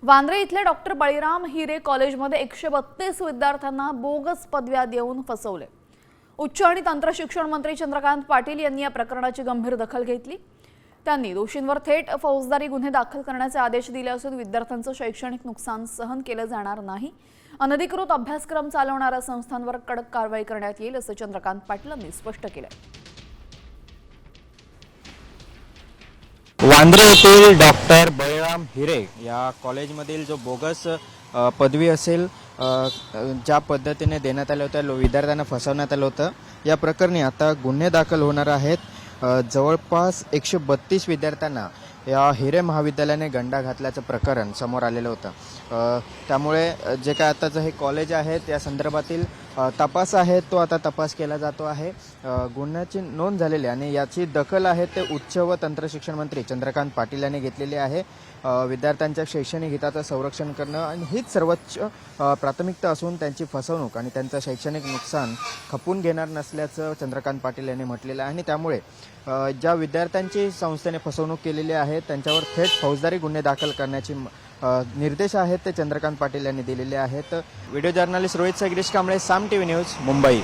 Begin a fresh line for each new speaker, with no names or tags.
वांद्रे इथल्या डॉक्टर बळीराम हिरे कॉलेजमध्ये 132 विद्यार्थ्यांना बोगस पदव्या देऊन फसवले। उच्च आणि तंत्र शिक्षण मंत्री चंद्रकांत पाटील यांनी या प्रकरणाची गंभीर दखल घेतली। त्यांनी दोषींवर थेट फौजदारी गुन्हे दाखल करण्याचे आदेश दिले असून विद्यार्थ्यांचे शैक्षणिक नुकसान सहन केले जाणार नाही। अनधिकृत अभ्यासक्रम चालवणाऱ्या संस्थांवर कडक कारवाई करण्यात येईल असं चंद्रकांत पाटील यांनी स्पष्ट केलं।
वांद्रे येथील डॉक्टर बळीराम हिरे या कॉलेजमधील जो बोगस पदवी असेल ज्या पद्धतीने देण्यात आल्या होत्या विद्यार्थ्यांना फसवण्यात आलं होतं, या प्रकरणी आता गुन्हे दाखल होणार आहेत। जवळपास 132 विद्यार्थ्यांना या हिरे महाविद्यालयाने गंडा घातल्याचं प्रकरण समोर आलेलं होतं। त्यामुळे जे काय आताचं हे कॉलेज आहे त्या संदर्भातील तपास आहे तो आता तपास केला जातो आहे। गुन्ह्याची नोंद झालेली आणि याची दखल आहे ते उच्च व तंत्र शिक्षण मंत्री चंद्रकांत पाटील यांनी घेतलेली आहे। विद्यार्थ्यांच्या शैक्षणिक हिताचं संरक्षण करणं आणि हीच सर्वोच्च प्राथमिकता असून त्यांची फसवणूक आणि त्यांचं शैक्षणिक नुकसान खपून घेणार नसल्याचं चंद्रकांत पाटील यांनी म्हटलेलं आहे। आणि त्यामुळे ज्या विद्यार्थ्यांची संस्थेने फसवणूक केलेली आहे त्यांच्यावर थेट फौजदारी गुन्हे दाखल करण्याची निर्देश आहेत ते चंद्रकांत पाटील यांनी दिलेले आहेत। व्हिडिओ जर्नलिस्ट रोहित गिरीश कांबळे, साम टीव्ही न्यूज, मुंबई।